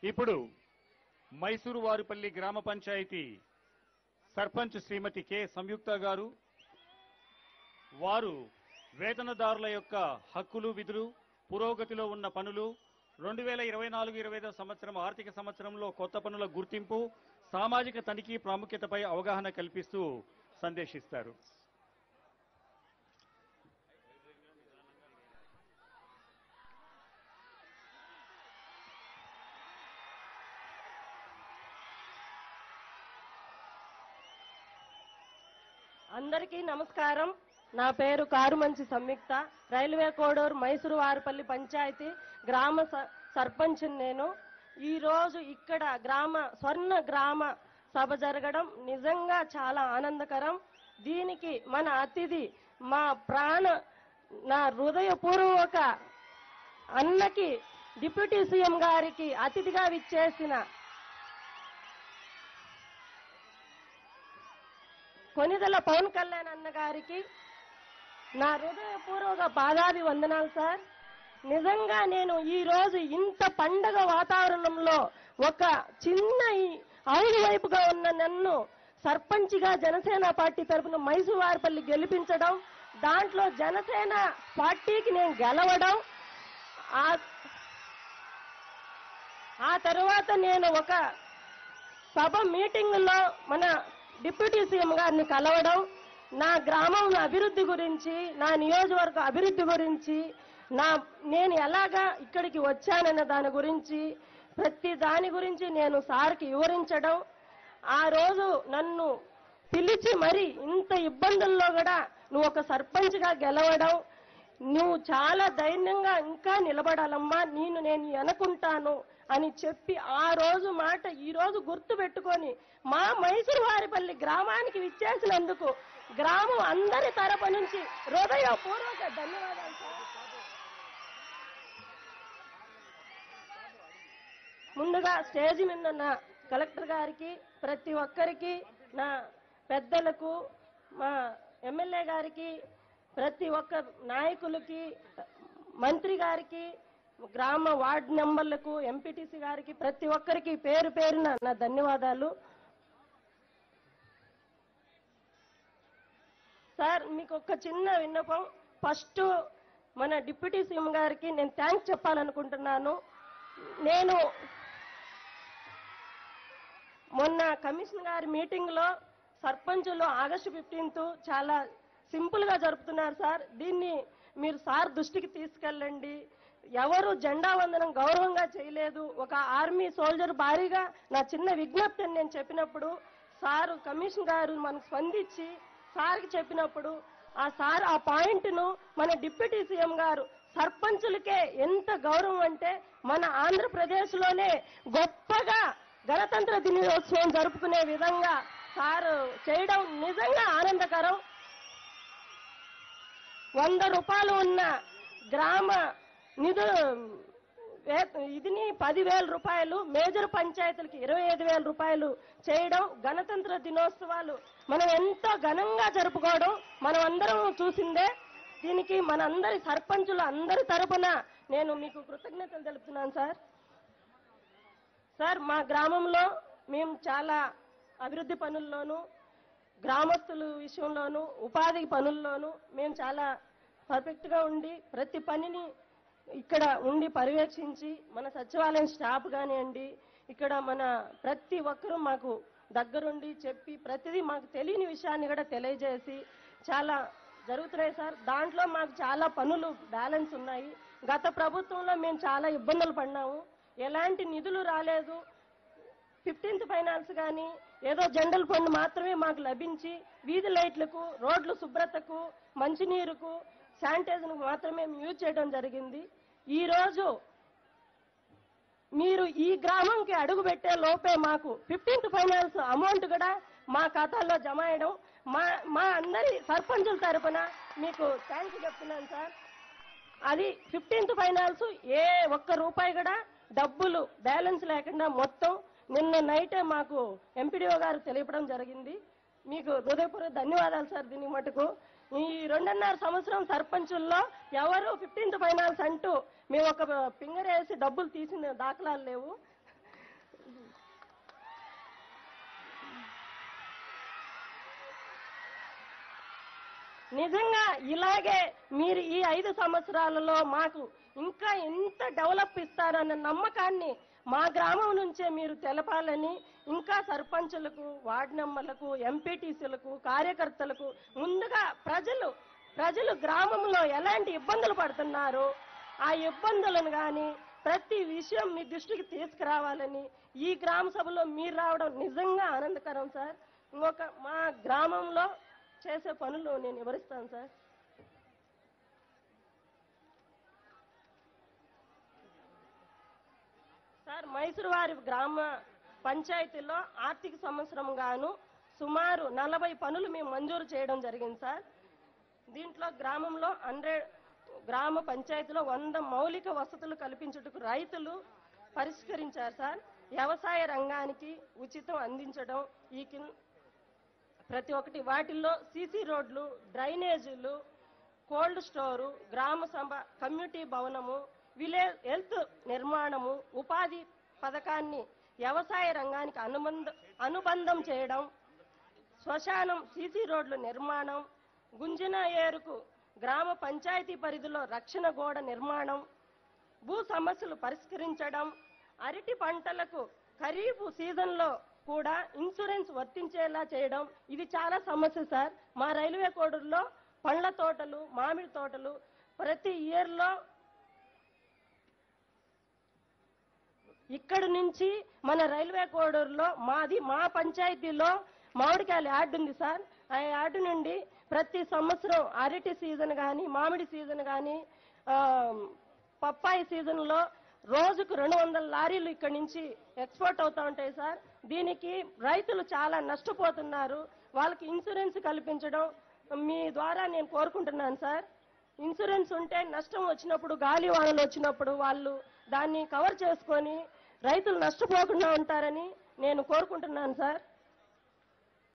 ఇప్పుడు మైసూరు వారిపల్లి గ్రామ పంచాయతీ సర్పంచ్ శ్రీమతి కె సంయుక్త గారు వారు వేతనదారుల యొక్క హక్కులు విధులు పురోగతిలో ఉన్న పనులు 2024-25 సంవత్సరం ఆర్థిక సంవత్సరంలో కొత్త పనుల గుర్తింపు సామాజిక తనిఖీ ప్రాముఖ్యతపై అవగాహన కల్పిస్తూ సందేశిస్తారు. అందరికీ నమస్కారం. నా పేరు కారుమంచి సంయుక్త. రైల్వే కోడూరు మైసూరు వారిపల్లి పంచాయతీ గ్రామ సర్పంచ్. నేను ఈరోజు ఇక్కడ స్వర్ణ గ్రామ సభ జరగడం నిజంగా చాలా ఆనందకరం. దీనికి మన అతిథి నా హృదయపూర్వక అన్నకి డిప్యూటీ సీఎం గారికి అతిథిగా విచ్చేసిన కొనిదెల పవన్ కళ్యాణ్ అన్న గారికి నా హృదయపూర్వక పాదాభి వందనాలు సార్. నిజంగా నేను ఈ రోజు ఇంత పండగ వాతావరణంలో ఒక చిన్న అవును వైపుగా ఉన్న నన్ను సర్పంచ్గా జనసేన పార్టీ తరఫున మైసూరు వారిపల్లి గెలిపించడం, దాంట్లో జనసేన పార్టీకి నేను గెలవడం, ఆ తర్వాత నేను ఒక సభ మీటింగులో మన డిప్యూటీ సీఎం గారిని కలవడం, నా గ్రామం అభివృద్ధి గురించి, నా నియోజకవర్గ అభివృద్ధి గురించి, నేను ఎలాగా ఇక్కడికి వచ్చానన్న దాని గురించి, ప్రతి దాని గురించి నేను సార్కి వివరించడం, ఆ రోజు నన్ను పిలిచి మరి ఇంత ఇబ్బందుల్లో కూడా నువ్వు ఒక సర్పంచ్గా గెలవడం, నువ్వు చాలా ధైర్యంగా ఇంకా నిలబడాలమ్మా, నేను అనుకుంటాను అని చెప్పి ఆ రోజు మాట ఈ రోజు గుర్తు పెట్టుకొని మా మైసూరు వారిపల్లి గ్రామానికి విచ్చేసినందుకు గ్రామం అందరి తరపు నుంచి హృదయపూర్వక ధన్యవాదాలు సార్. ముందుగా స్టేజ్ మీద ఉన్న కలెక్టర్ గారికి, ప్రతి ఒక్కరికి, నా పెద్దలకు, మా ఎమ్మెల్యే గారికి, ప్రతి ఒక్క నాయకులకి, మంత్రి గారికి, గ్రామ వార్డు మెంబర్లకు, ఎంపీటీసీ గారికి, ప్రతి ఒక్కరికి పేరు పేరున నా ధన్యవాదాలు సార్. మీకు ఒక చిన్న విన్నపం. ఫస్ట్ మన డిప్యూటీ సీఎం గారికి నేను థ్యాంక్స్ చెప్పాలనుకుంటున్నాను. నేను మొన్న కమిషన్ గారి మీటింగ్ లో సర్పంచులు ఆగస్టు 15 చాలా సింపుల్ గా జరుపుతున్నారు సార్. దీన్ని మీరు సార్ దృష్టికి తీసుకెళ్ళండి. ఎవరు జెండా వందనం గౌరవంగా చేయలేదు. ఒక ఆర్మీ సోల్జర్ భారీగా నా చిన్న విజ్ఞప్తి అని నేను చెప్పినప్పుడు సారు కమిషన్ గారు మనకు స్పందించి సార్కి చెప్పినప్పుడు ఆ సార్ ఆ పాయింట్ ను మన డిప్యూటీ సీఎం గారు సర్పంచులకే ఎంత గౌరవం అంటే మన ఆంధ్రప్రదేశ్ లోనే గొప్పగా గణతంత్ర దినోత్సవం జరుపుకునే విధంగా సార్ చేయడం నిజంగా ఆనందకరం. 100 రూపాయలు ఉన్న గ్రామ ఇదిని 10,000 రూపాయలు, మేజర్ పంచాయతీలకి 25,000 రూపాయలు చేయడం, గణతంత్ర దినోత్సవాలు మనం ఎంతో ఘనంగా జరుపుకోవడం మనం అందరం చూసిందే. దీనికి మనందరి సర్పంచులు అందరి తరపున నేను మీకు కృతజ్ఞతలు తెలుపుతున్నాను సార్. సార్, మా గ్రామంలో మేము చాలా అభివృద్ధి పనుల్లోనూ, గ్రామస్తుల విషయంలోనూ, ఉపాధి పనుల్లోనూ మేము చాలా పర్ఫెక్ట్గా ఉండి ప్రతి పనిని ఇక్కడ ఉండి పర్యవేక్షించి, మన సచివాలయం స్టాఫ్ కానివ్వండి, ఇక్కడ మన ప్రతి ఒక్కరూ మాకు దగ్గరుండి చెప్పి ప్రతిదీ మాకు తెలియని విషయాన్ని కూడా తెలియజేసి చాలా జరుగుతున్నాయి సార్. దాంట్లో మాకు చాలా పనులు బ్యాలెన్స్ ఉన్నాయి. గత ప్రభుత్వంలో మేము చాలా ఇబ్బందులు పడినాము. ఎలాంటి నిధులు రాలేదు. 15th ఫైనాన్స్ కానీ ఏదో జనరల్ ఫండ్ మాత్రమే మాకు లభించి వీధి లైట్లకు, రోడ్లు శుభ్రతకు, మంచినీరుకు, శానిటైజర్కు మాత్రమే యూజ్ చేయడం జరిగింది. ఈ రోజు మీరు ఈ గ్రామంకి అడుగు పెట్టే లోపే మాకు 15th ఫైనాన్స్ అమౌంట్ కూడా మా ఖాతాలో జమ అయ్యడం మా అందరి సర్పంచుల తరపున మీకు థ్యాంక్స్ చెప్తున్నాను సార్. అది 15th ఫైనాన్స్ ఏ ఒక్క రూపాయి కూడా డబ్బులు బ్యాలెన్స్ లేకుండా మొత్తం నిన్న నైటే మాకు ఎంపీడీఓ గారు తెలియపడం జరిగింది. మీకు హృదయపూర్వక ధన్యవాదాలు సార్. దీనికి మటుకు ఈ 2.5 సంవత్సరం సర్పంచుల్లో ఎవరు 15th ఫైనాన్స్ అంటూ మేము ఒక ఫింగర్ వేసి డబ్బులు తీసిన దాఖలాలు లేవు. నిజంగా ఇలాగే మీరు ఈ 5 సంవత్సరాలలో మాకు ఇంకా ఎంత డెవలప్ ఇస్తారన్న నమ్మకాన్ని మా గ్రామం నుంచే మీరు తెలపాలని, ఇంకా సర్పంచులకు, వార్డు మెంబర్లకు, ఎంపీటీసీలకు, కార్యకర్తలకు ముందుగా ప్రజలు గ్రామంలో ఎలాంటి ఇబ్బందులు పడుతున్నారో ఆ ఇబ్బందులను కానీ ప్రతి విషయం మీ దృష్టికి తీసుకురావాలని ఈ గ్రామ సభలో మీరు రావడం నిజంగా ఆనందకరం సార్. ఇంకొక మా గ్రామంలో చేసే పనులు నేను వివరిస్తాను సార్. సార్, మైసూరువారి గ్రామ పంచాయతీలో ఆర్థిక సంవత్సరం గాను సుమారు 40 పనులు మేము మంజూరు చేయడం జరిగింది సార్. దీంట్లో గ్రామంలో గ్రామ పంచాయతీలో 100 మౌలిక వసతులు కల్పించుటకు రైతులు పరిష్కరించారు సార్. వ్యవసాయ రంగానికి ఉచితం అందించడం ఈ ప్రతి ఒక్కటి వాటిల్లో సీసీ రోడ్లు, డ్రైనేజీలు, కోల్డ్ స్టోరు, గ్రామ సభ, కమ్యూనిటీ భవనము, విలేజ్ హెల్త్ నిర్మాణము, ఉపాధి పథకాన్ని వ్యవసాయ రంగానికి అనుబంధం చేయడం, శ్మశానం, సీసీ రోడ్ల నిర్మాణం, గుంజిన ఏరుకు గ్రామ పంచాయతీ పరిధిలో రక్షణ గోడ నిర్మాణం, భూ సమస్యలు పరిష్కరించడం, అరటి పంటలకు ఖరీఫ్ సీజన్లో కూడా ఇన్సూరెన్స్ వర్తించేలా చేయడం. ఇది చాలా సమస్య సార్. మా రైల్వే కోడూరులో పండ్ల తోటలు, మామిడి తోటలు ప్రతి ఇయర్లో ఇక్కడి నుంచి మన రైల్వే కోడూరులో మా పంచాయతీలో మామిడికాయల యార్డు ఉంది సార్. ఆ యార్డు నుండి ప్రతి సంవత్సరం అరటి సీజన్ కానీ, మామిడి సీజన్ కానీ, పప్పాయి సీజన్లో రోజుకు 200 లారీలు ఇక్కడి నుంచి ఎక్స్పోర్ట్ అవుతా ఉంటాయి సార్. దీనికి రైతులు చాలా నష్టపోతున్నారు. వాళ్ళకి ఇన్సూరెన్స్ కల్పించడం మీ ద్వారా నేను కోరుకుంటున్నాను సార్. ఇన్సూరెన్స్ ఉంటే నష్టం వచ్చినప్పుడు, గాలి వానలు వచ్చినప్పుడు వాళ్ళు దాన్ని కవర్ చేసుకొని రైతులు నష్టపోకుండా ఉంటారని నేను కోరుకుంటున్నాను సార్.